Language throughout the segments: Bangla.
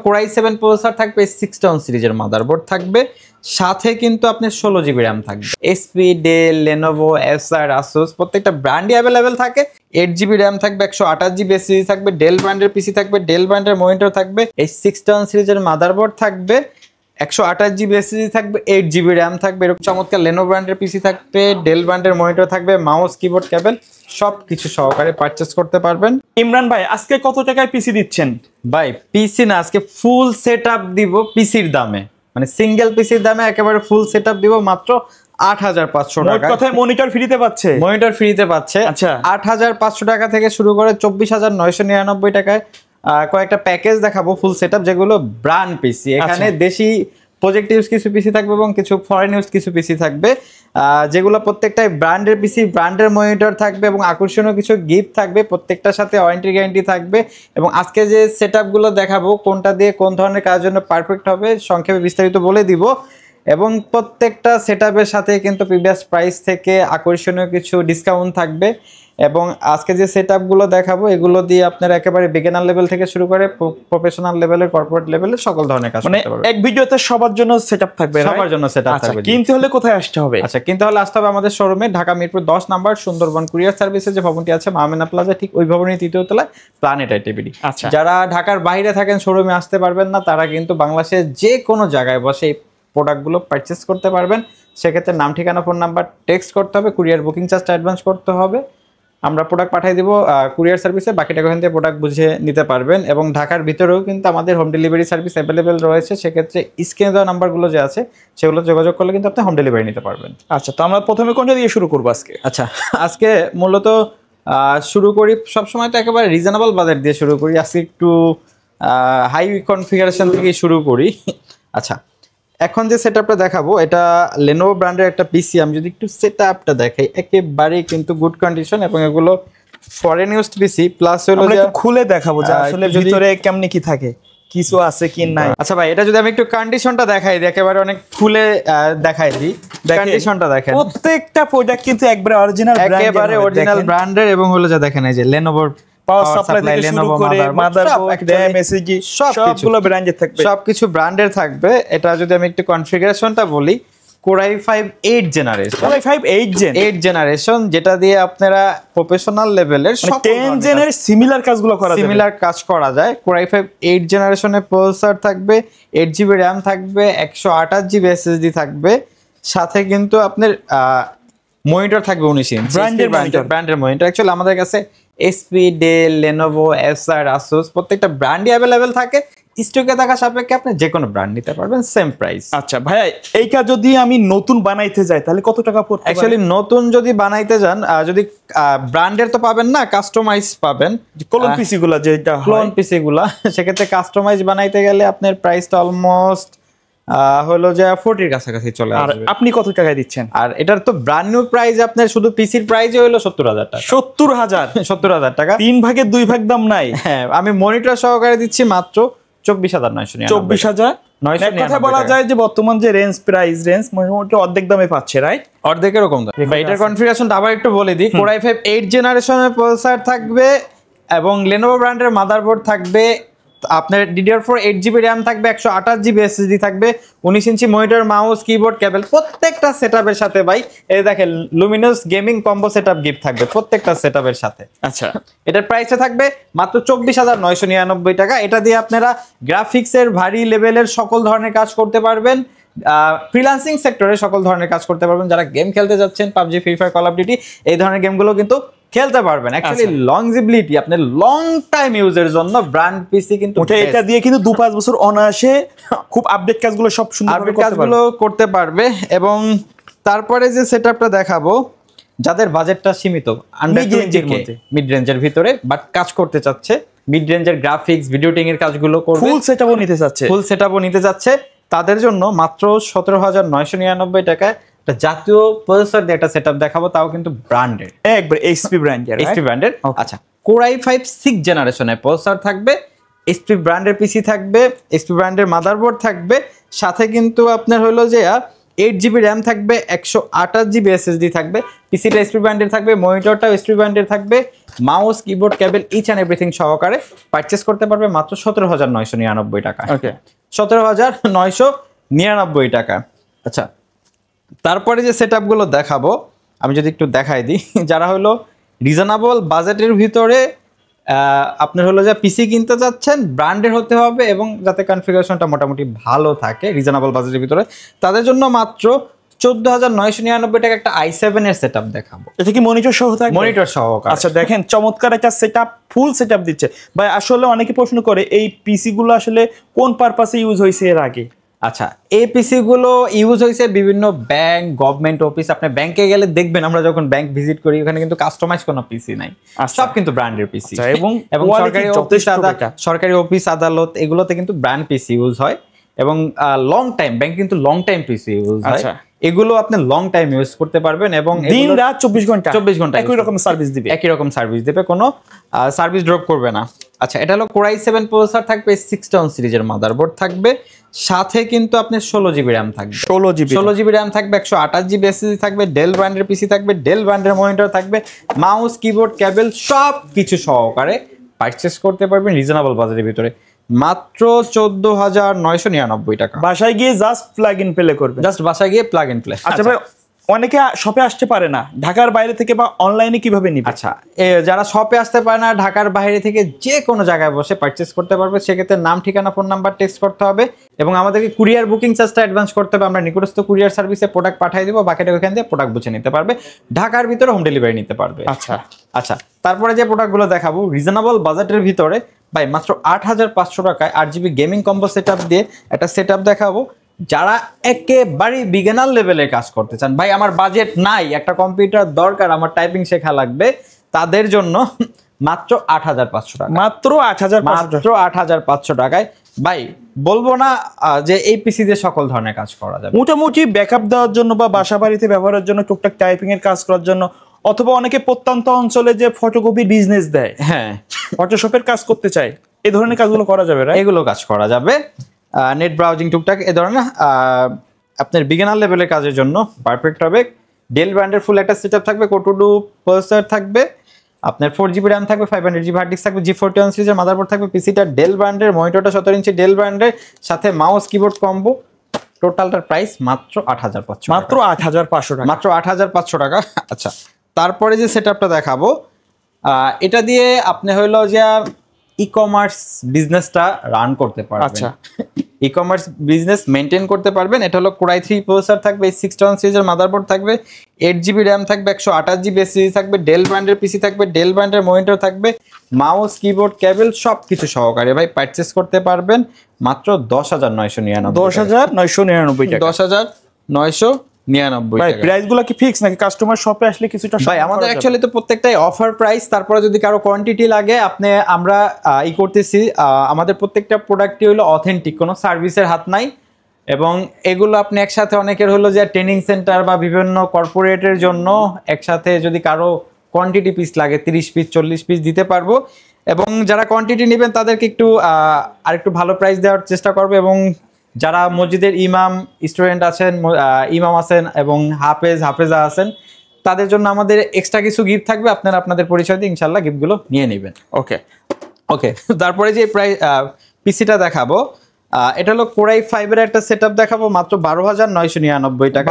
Core i7 প্রসেসর থাকবে, 610 সিরিজের মাদারবোর্ড থাকবে, সাথে কিন্তু আপনার 16GB RAM থাকবে। HP, Dell, Lenovo, Acer, Asus প্রত্যেকটা ব্র্যান্ডই অ্যাভেলেবেল থাকে। 8GB RAM থাকবে, 128GB SSD থাকবে, Dell ব্র্যান্ডের পিসি থাকবে, Dell ব্র্যান্ডের মনিটর থাকবে, এই 610 সিরিজের মাদারবোর্ড থাকবে, 128GB SSD থাকবে, 8GB RAM থাকবে, এরকম চমৎকার Lenovo ব্র্যান্ডের পিসি থাকবে, Dell ব্র্যান্ডের মনিটর থাকবে, মাউস, কিবোর্ড, কেবল সবকিছু সহকারে পারচেজ করতে পারবেন। ইমরান ভাই আজকে কত টাকায় পিসি দিচ্ছেন? ভাই পিসি না, আজকে ফুল সেটআপ দিব পিসির দামে, মানে সিঙ্গেল পিসির দামে একেবারে ফুল সেটআপ দিব মাত্র 8500 টাকা। কোথায় মনিটর ফ্রিতে পাচ্ছে? মনিটর ফ্রিতে পাচ্ছে। আচ্ছা, 8500 টাকা থেকে শুরু করে 24999 টাকায় কয়েকটা প্যাকেজ দেখাবো ফুল সেটআপ, যেগুলো ব্র্যান্ড পিসি। এখানে দেশি প্রজেক্ট ইউজ কিছু পিসি থাকবে এবং কিছু ফরেন ইউজ কিছু পিসি থাকবে, যেগুলো প্রত্যেকটাই ব্র্যান্ডের পিসি, ব্র্যান্ডের মনিটর থাকবে এবং আকর্ষণীয় কিছু গিফট থাকবে, প্রত্যেকটার সাথে ওয়ারেন্টি গ্যারান্টি থাকবে। এবং আজকে যে সেটআপগুলো দেখাবো কোনটা দিয়ে কোন ধরনের কাজের জন্য পারফেক্ট হবে সংক্ষেপে বিস্তারিত বলে দিব। এবং প্রত্যেকটা সেটআপের সাথে কিন্তু প্রিভিয়াস প্রাইস থেকে আকর্ষণীয় কিছু ডিসকাউন্ট থাকবে। এবং আজকে যে সেটআপগুলো দেখাবো এগুলো দিয়ে আপনারা একেবারে বিগিনার লেভেল থেকে শুরু করে প্রফেশনাল লেভেলের, কর্পোরেট লেভেলের সকল ধরনের কাজ করতে পারবেন। এক ভিডিওতে সবার জন্য সেটআপ থাকবে, সবার জন্য সেটআপ থাকবে। কিনতে হলে কোথায় আসতে হবে? আচ্ছা, কিনতে হলে আসতে হবে আমাদের শোরুমে, ঢাকা মিরপুর 10 নাম্বার সুন্দরবন কুরিয়ার সার্ভিসের যে ভবনটি আছে মামিনা প্লাজা, ঠিক ওই ভবনের 3য় তলায় প্ল্যানেট আইটিবিডি। আচ্ছা, যারা ঢাকার বাইরে থাকেন শোরুমে আসতে পারবেন না, তারা কিন্তু বাংলাদেশের যে কোনো জায়গায় বসে এই প্রোডাক্টগুলো পারচেস করতে পারবেন। সেক্ষেত্রে নাম, ঠিকানা, ফোন নাম্বার টেক্সট করতে হবে, কুরিয়ার বুকিং চার্জটা অ্যাডভান্স করতে হবে, আমরা প্রোডাক্ট পাঠিয়ে দিব কুরিয়ার সার্ভিসে, বাকি টাকা ওখান থেকে প্রোডাক্ট বুঝে নিতে পারবেন। এবং ঢাকার ভিতরেও কিন্তু আমাদের হোম ডেলিভারি সার্ভিস অ্যাভেলেবেল রয়েছে। সেক্ষেত্রে স্ক্রিনে দেওয়া নাম্বারগুলো যে আছে সেগুলো যোগাযোগ করলে কিন্তু আপনি হোম ডেলিভারি নিতে পারবেন। আচ্ছা, তো আমরা প্রথমে কোনটা দিয়ে শুরু করবো আজকে? আচ্ছা, আজকে মূলত শুরু করি, সবসময় তো একেবারে রিজনেবল বাজেট দিয়ে শুরু করি, আজকে একটু হাই কনফিগারেশন থেকে শুরু করি। আচ্ছা, এখন যে সেটআপটা দেখাবো এটা Lenovo ব্র্যান্ডের একটা পিসি। আমি যদি একটু সেটআপটা দেখাই, একেবারে কিন্তু গুড কন্ডিশন এবং এগুলো ফরেন ইউজড পিসি। প্লাস হলো আমরা একটু খুলে দেখাবো যে আসলে ভিতরে কেমনে কি থাকে, কিছু আছে কি নাই। আচ্ছা ভাই, এটা যদি আমি একটু কন্ডিশনটা দেখাই দিই, একেবারে অনেক খুলে দেখাই দিই, কন্ডিশনটা দেখেন। প্রত্যেকটা প্রোডাক্ট কিন্তু একবারে অরিজিনাল ব্র্যান্ডের, একেবারে অরিজিনাল ব্র্যান্ডের। এবং হলো যা দেখেন এই যে Lenovo পাওয়ার সাপ্লাই থেকে শুরু করে মাদারবোর্ড, RAM, SSD সবগুলো ব্র্যান্ডের থাকবে, সবকিছু ব্র্যান্ডের থাকবে। এটা যদি আমি একটু কনফিগারেশনটা বলি, Core i5 8 generation, Core i5 8 generation, যেটা দিয়ে আপনারা প্রফেশনাল লেভেলের 10 জেনের সিমিলার কাজগুলো করা যায়, সিমিলার কাজ করা যায়। Core i5 8 জেনারেশনের প্রসেসর থাকবে, 8GB RAM থাকবে, 128GB SSD থাকবে, সাথে কিন্তু আপনার মনিটর থাকবে 19 ইঞ্চি ব্র্যান্ডের মনিটর। অ্যাকচুয়ালি আমাদের কাছে HP, Dell, Lenovo, Acer, Asus প্রত্যেকটা ব্র্যান্ডই অ্যাভেলেবেল থাকে। স্টকে থাকা সাপেক্ষে আপনি যে কোনো ব্র্যান্ড নিতে পারবেন, সেম প্রাইস। আচ্ছা ভাইয়া, এইটা যদি আমি নতুন বানাইতে যাই তাহলে কত টাকা পড়বে? অ্যাকচুয়ালি নতুন যদি বানাইতে যান, যদি ব্র্যান্ডের তো পাবেন না, কাস্টমাইজ পাবেন। ক্লোন পিসি গুলা, যেটা ক্লোন পিসি গুলা, সেক্ষেত্রে কাস্টমাইজ বানাইতে গেলে আপনার প্রাইসটা অলমোস্ট হলো যে 40 কাছাকাছি চলে আসবে। আপনি কত টাকায় দিচ্ছেন? আর এটার তো ব্র্যান্ড নিউ প্রাইস আপনার শুধু পিসির প্রাইসই হলো 70000 টাকা। 70000 টাকা, 3 ভাগের 2 ভাগ দাম নাই। হ্যাঁ, আমি মনিটর সহকারে দিচ্ছি মাত্র 24999। 24999 কথা বলা যায় যে বর্তমান যে প্রাইস রেঞ্জ মোটামুটি অর্ধেক দামে পাচ্ছে, রাইট? অর্ধেক এরকম দাম। এটার কনফিগারেশনটা আবার একটু বলে দিই। Core i5 8 জেনারেশনের প্রসেসর থাকবে এবং Lenovo ব্র্যান্ডের মাদারবোর্ড থাকবে, আপনার DDR4 8GB RAM থাকবে, 128GB SSD থাকবে, 19 ইঞ্চি মনিটর, মাউস, কিবোর্ড, কেবল প্রত্যেকটা সেটআপের সাথে। ভাই এই দেখেন Luminous gaming combo setup gift থাকবে প্রত্যেকটা সেটআপের সাথে। আচ্ছা, এটার প্রাইসে থাকবে মাত্র 24999 টাকা। এটা দিয়ে আপনারা গ্রাফিক্সের ভারী লেভেলের সকল ধরনের কাজ করতে পারবেন, ফ্রিল্যান্সিং সেক্টরে সকল ধরনের কাজ করতে পারবেন। যারা গেম খেলতে যাচ্ছেন, PUBG, Free Fire, Call of Duty এই ধরনের গেমগুলো কিন্তু খেলতে পারবেন। অ্যাকচুয়ালি লংজিবিলিটি, আপনার লং টাইম ইউজের জন্য ব্র্যান্ড পিসি কিন্তু এটা দিয়ে কিন্তু 2-5 বছর অনায়াসে খুব আপডেট কাজগুলো সব সুন্দরভাবে করতে পারবে। এবং তারপরে যে সেটআপটা দেখাবো, যাদের বাজেটটা সীমিত, মিড রেঞ্জের ভিতরে বাট কাজ করতে চাচ্ছে, মিড রেঞ্জের গ্রাফিক্স, ভিডিও এডিটিং এর কাজগুলো করবে, ফুল সেটআপও নিতে চাচ্ছে, তাদের জন্য মাত্র 17999 টাকায় একটা জাতীয় প্রসেসর দিয়ে একটা সেটআপ দেখাবো, তাও কিন্তু ব্র্যান্ডেড, একবার HP ব্র্যান্ডের। আচ্ছা, Core i5 6 জেনারেশনের প্রসেসর থাকবে, HP ব্র্যান্ডের পিসি থাকবে, HP ব্র্যান্ডের মাদারবোর্ড থাকবে, সাথে কিন্তু আপনার হলো যে 8GB র্যাম থাকবে, 128GB SSD থাকবে, পিসিটা এসপি ব্র্যান্ডের থাকবে, মনিটরটাও এসপি ব্র্যান্ডের থাকবে, mouse keyboard cable each and everything সহকারে পারচেস করতে পারবে মাত্র 17,999 টাকা। ওকে, 17,999 টাকা। আচ্ছা, তারপরে যে সেটআপগুলো দেখাবো আমি যদি একটু দেখাই দিই, যারা হলো রিজনেবল বাজেটের ভিতরে আপনার হলো যে পিসি কিনতে চাচ্ছেন, ব্র্যান্ডের হতে হবে এবং যাতে কনফিগারেশনটা মোটামুটি ভালো থাকে রিজনেবল বাজেটের ভিতরে, তাদের জন্য মাত্র 14,999 টাকা একটা i7 এর সেটআপ দেখাবো। এটা কি মনিটর সহ থাকবে? মনিটর সহকারে। আচ্ছা, দেখেন চমৎকার একটা সেটআপ, ফুল সেটআপ দিচ্ছে ভাই। আসলে অনেকে প্রশ্ন করে এই পিসি গুলো আসলে কোন পারপাসে ইউজ হয়েছে এর আগে? আচ্ছা, এই পিসি গুলো ইউজ হয়েছে বিভিন্ন ব্যাংক, গভর্নমেন্ট অফিস। আপনি ব্যাংকে গেলে দেখবেন, আমরা যখন ব্যাংক ভিজিট করি ওখানে কিন্তু কাস্টমাইজ কোনো পিসি নাই, সব কিন্তু ব্র্যান্ডের পিসি। এবং সরকারি অফিস আদালত এগুলোতে কিন্তু ব্র্যান্ড পিসি ইউজ হয় এবং লং টাইম ব্যাংক কিন্তু লং টাইম পিসি ইউজ হয়। এগুলো আপনি লং টাইম ইউজ করতে পারবেন এবং দিন রাত 24 ঘন্টা একই রকম সার্ভিস দিবে, কোনো সার্ভিস ড্রপ করবে না। আচ্ছা, এটা হলো Core i7 প্রসেসর থাকবে, 610 সিরিজের মাদারবোর্ড থাকবে, সাথে কিন্তু আপনার 16GB র্যাম থাকবে, 16GB র্যাম থাকবে, 128GB SSD থাকবে, ডেল ব্র্যান্ডের পিসি থাকবে, ডেল ব্র্যান্ডের মনিটর থাকবে, মাউস কিবোর্ড কেবল সব কিছু সহকারে পারচেস করতে পারবেন রিজনেবল বাজারের ভিতরে মাত্র 14,999 টাকা। বাসায় গিয়ে জাস্ট প্লাগ ইন প্লে করবে, জাস্ট বাসায় গিয়ে প্লাগ ইন প্লে। আচ্ছা ভাই, অনেকে শপে আসতে পারে না, ঢাকার বাইরে থেকে বা অনলাইনে কিভাবে নিবে? আচ্ছা, যারা শপে আসতে পারে না, ঢাকার বাইরে থেকে যে কোনো জায়গায় বসে পারচেস করতে পারবে। সেক্ষেত্রে নাম, ঠিকানা, ফোন নাম্বার টেক্সট করতে হবে এবং আমাদেরকে কুরিয়ার বুকিং চার্জটা অ্যাডভান্স করতে হবে। আমরা নিকটস্থ কুরিয়ার সার্ভিসে প্রোডাক্ট পাঠিয়ে দিব, বাকিটা ওখান দিয়ে প্রোডাক্ট বুঝে নিতে পারবে, ঢাকার ভিতরে হোম ডেলিভারি নিতে পারবে। আচ্ছা, তারপরে যে প্রোডাক্টগুলো দেখাবো রিজনেবল বাজেটের ভিতরে ভাই মাত্র 8,500 টাকায় 8GB গেমিং কম্বো সেটআপ দিয়ে একটা সেটআপ দেখাবো। যারা একেবারে বিগিনার লেভেলে কাজ করতে চান, ভাই আমার বাজেট নাই, একটা কম্পিউটার দরকার, আমার টাইপিং শেখা লাগবে, তাদের জন্য মাত্র 8,500 টাকা। মাত্র 8,500 টাকায় ভাই বলবো না যে এই পিসি দিয়ে সকল ধরনের কাজ করা যাবে, মোটামুটি ব্যাকআপ দেওয়ার জন্য বা বাসা বাড়িতে ব্যবহারের জন্য, টুকটাক টাইপিং এর কাজ করার জন্য, অথবা অনেকে প্রত্যন্ত অঞ্চলে যে ফটোকপি বিজনেস দেয়, হ্যাঁ ফটোশপের কাজ করতে চায়, এই ধরনের কাজগুলো করা যাবে, এগুলো কাজ করা যাবে। নেট ব্রাউজিং টুকটাক এ ধরনের আপনার বিগিনার লেভেলের কাজের জন্য পারফেক্ট হবে। ডেল ব্র্যান্ডের ফুল একটা সেটআপ থাকবে, Core 2 প্রসেসর থাকবে, আপনার 4GB র্যাম থাকবে, 500GB হার্ড ডিস্ক থাকবে, G41 সিরিজের মাদারবোর্ড থাকবে, পিসিটা ডেল ব্র্যান্ডের, মনিটরটা 17 ইঞ্চি ডেল ব্র্যান্ডের, সাথে মাউস কিবোর্ড কম্বো। টোটালটার প্রাইস মাত্র 8,500, মাত্র 8,500 টাকা, মাত্র 8,500 টাকা। আচ্ছা, তারপরে যে সেটআপটা দেখাবো এটা দিয়ে আপনি হইলো যে ই-কমার্স বিজনেসটা রান করতে পারবেন। আচ্ছা, ই-কমার্স বিজনেস মেনটেন করতে পারবেন। এটা হলো Core i3 প্রসেসর থাকবে, 610 সিরিজের মাদারবোর্ড থাকবে, 8GB র্যাম থাকবে, 128GB SSD থাকবে, ডেল ব্র্যান্ডের পিসি থাকবে, ডেল ব্র্যান্ডের মনিটর থাকবে, মাউস কিবোর্ড কেবল সব কিছু সহকারে ভাই পারচেস করতে পারবেন মাত্র 10,999 10,999 টাকা। 10,999 ভাই টাকা। প্রাইসগুলো কি ফিক্স নাকি কাস্টমার শপে আসলে কিছুটা? ভাই আমাদের অ্যাকচুয়ালি তো প্রত্যেকটাই অফার প্রাইস, তারপরে যদি কারো কোয়ান্টিটি লাগে আমরা করতেছি। আমাদের প্রত্যেকটা প্রোডাক্টই হলো অথেন্টিক, কোনো সার্ভিসের হাত নাই এবং এগুলো আপনি একসাথে অনেকের হলো যে ট্রেনিং সেন্টার বা বিভিন্ন কর্পোরেটের জন্য একসাথে যদি কারো কোয়ান্টিটি পিস লাগে 30 পিস 40 পিস দিতে পারবো এবং যারা কোয়ান্টিটি নেবেন তাদেরকে একটু আরেকটু ভালো প্রাইস দেওয়ার চেষ্টা করবো এবং যারা মসজিদের ইমাম স্টুডেন্ট আছেন, ইমাম আছেন এবং হাফেজা আছেন, তাদের জন্য আমাদের এক্সট্রা কিছু গিফট থাকবে, আপনারা আপনাদের পরিচয় দিয়ে ইনশাল্লাহ গিফটগুলো নিয়ে নেবেন। ওকে, তারপরে যে পিসিটা দেখাবো এটা হলো Core i5 এর একটা সেটআপ দেখাবো মাত্র 12,999 টাকা।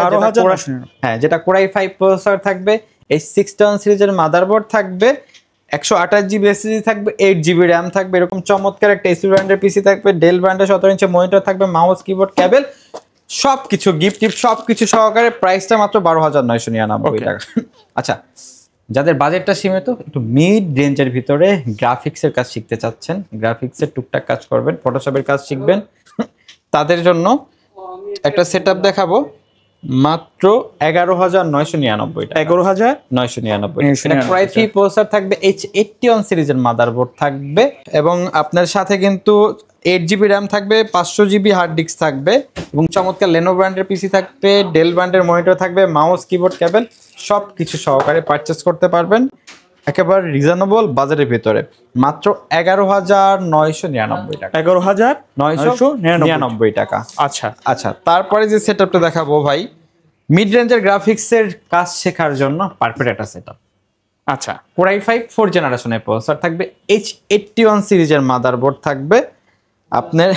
হ্যাঁ, যেটা Core i5 প্রসেসর থাকবে, এই 610 সিরিজের মাদারবোর্ড থাকবে, 128GB SSD থাকবে, 8GB র্যাম থাকবে, এরকম চমৎকার একটা এসপি ব্র্যান্ডের পিসি থাকবে, ডেল ব্র্যান্ডের 17 ইঞ্চি মনিটর থাকবে, মাউস কিবোর্ড কেবল সবকিছু গিফট সবকিছু সহকারে প্রাইসটা মাত্র 12,999 টাকা। আচ্ছা, যাদের বাজেটটা সীমিত, একটু মিড রেঞ্জের ভিতরে গ্রাফিক্সের কাজ শিখতে চাচ্ছেন, গ্রাফিক্সের টুকটাক কাজ করবেন, ফটোশপের কাজ শিখবেন, তাদের জন্য একটা সেটআপ দেখাবো মাত্র 11,999 টাকা। 11,999 Core i3 প্রসেসর থাকবে, H81 সিরিজের মাদারবোর্ড থাকবে এবং আপনার সাথে কিন্তু 8GB র্যাম থাকবে, 500GB হার্ড ডিস্ক থাকবে এবং চমৎকার Lenovo ব্র্যান্ডের পিসি থাকবে, ডেল ব্র্যান্ডের মনিটর থাকবে, মাউস কিবোর্ড কেবল সব কিছু সহকারে পারচেস করতে পারবেন একেবারে রিজনেবল বাজারের ভিতরে মাত্র 11,999 টাকা। 11,999 টাকা। আচ্ছা, তারপরে যে সেটআপটা দেখাবো ভাই মিড রেঞ্জের গ্রাফিক্সের কাজ শেখার জন্য পারফেক্ট একটা সেটআপ। আচ্ছা, Core i5 4 জেনারেশনের প্রসেসর থাকবে, H81 সিরিজের মাদারবোর্ড থাকবে, আপনার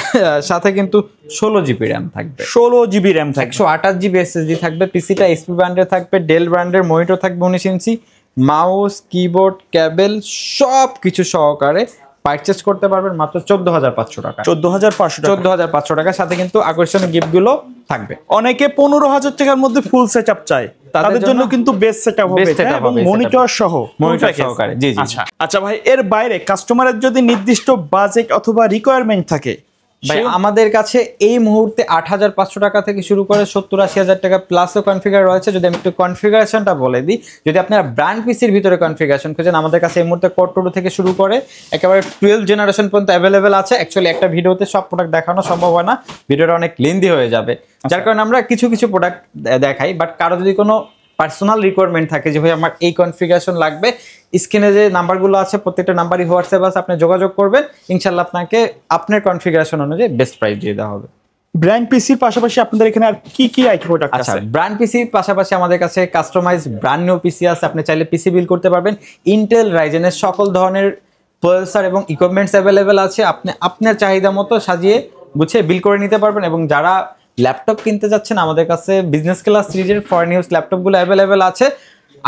সাথে কিন্তু 16 জিবি র্যাম থাকবে, 16 জিবি র্যাম থাকবে, 128 জিবি এসএসডি থাকবে। পিসিটা এইচপি ব্র্যান্ডের থাকবে, ডেল ব্র্যান্ডের মনিটর থাকবে 19 ইঞ্চি, মাউস, কিবোর্ড, কেবল সব কিছু সহকারে পারচেজ করতে পারবেন মাত্র 14,500 টাকা। 14,500 টাকা। 14,500 টাকার সাথে কিন্তু আকর্ষণীয় গিফটগুলো থাকবে। অনেকে 15,000 টাকার মধ্যে ফুল সেটআপ চায়, তাদের জন্য কিন্তু বেস্ট সেটআপ হবে, এবং মনিটর সহ, মনিটর সহকারে। জি জি। আচ্ছা আচ্ছা ভাই, এর বাইরে কাস্টমারের যদি নির্দিষ্ট বাজেট অথবা রিকোয়ারমেন্ট থাকে, ভাই আমাদের কাছে এই মুহূর্তে 8,500 টাকা থেকে শুরু করে 70-80,000 টাকা প্লাসও কনফিগার রয়েছে। যদি আমি একটু কনফিগারেশনটা বলে দিই, যদি আপনারা ব্র্যান্ড পিসির ভিতরে কনফিগারেশন খুঁজেন, আমাদের কাছে এই মুহূর্তে Core 2 থেকে শুরু করে একেবারে 12 জেনারেশন পর্যন্ত অ্যাভেলেবেল আছে। অ্যাকচুয়ালি একটা ভিডিওতে সব প্রোডাক্ট দেখানো সম্ভব হয় না, ভিডিওটা অনেক লেন্দি হয়ে যাবে, যার কারণে আমরা কিছু কিছু প্রোডাক্ট দেখাই। বাট কারো যদি কোনো পার্সোনাল রিকোয়ারমেন্ট থাকে যে ভাই আমার এই কনফিগারেশন লাগবে, স্ক্রিনে যে নাম্বারগুলো আছে প্রত্যেকটা নাম্বারই হোয়াটসঅ্যাপ আছে, আপনি যোগাযোগ করবেন, ইনশাআল্লাহ আপনাকে আপনার কনফিগারেশন অনুযায়ী বেস্ট প্রাইস দিয়ে দেওয়া হবে। ব্র্যান্ড পিসির পাশাপাশি আপনাদের এখানে আর কি কি আইটেম প্রোডাক্ট আচ্ছা, আছে? ব্র্যান্ড পিসির পাশাপাশি আমাদের কাছে কাস্টমাইজ ব্র্যান্ড নিউ পিসি আছে। আপনি চাইলে পিসি বিল করতে পারবেন। ইন্টেল রাইজেনের সকল ধরনের প্রসেসর এবং ইকুইপমেন্টস অ্যাভেলেবেল আছে, আপনি আপনার চাহিদা মতো সাজিয়ে গুছিয়ে বিল করে নিতে পারবেন। এবং যারা ল্যাপটপ কিনতে যাচ্ছেন, আমাদের কাছে বিজনেস ক্লাস সিরিজের ফরেন ইউজ ল্যাপটপগুলো অ্যাভেলেবেল আছে।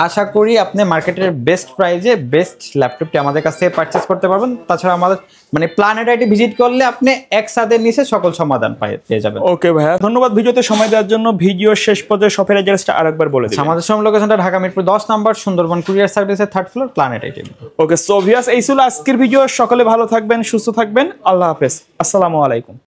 আশা করি আপনি মার্কেটের বেস্ট প্রাইজে বেস্ট ল্যাপটপটি আমাদের কাছ থেকে পারচেস করতে পারবেন। তাছাড়া আমাদের মানে প্ল্যানেট আইটি ভিজিট করলে আপনি একসাথে নিচে সকল সমাধান পেয়ে যাবেন। ওকে ভাইয়া, ধন্যবাদ ভিডিওতে সময় দেওয়ার জন্য। ভিডিও শেষ পর্যায়ে শপের অ্যাড্রেসটা আরেকবার বলে দিন। আমাদের শোরুম লোকেশনটা ঢাকা মিরপুর 10 নম্বর, সুন্দরবন কুরিয়ার সার্ভিসের 3rd floor, planet IT. Okay, so viewers, এই ছিল আজকের ভিডিও। সকলে ভালো থাকবেন, সুস্থ থাকবেন। আল্লাহ হাফেজ, আসসালামু আলাইকুম।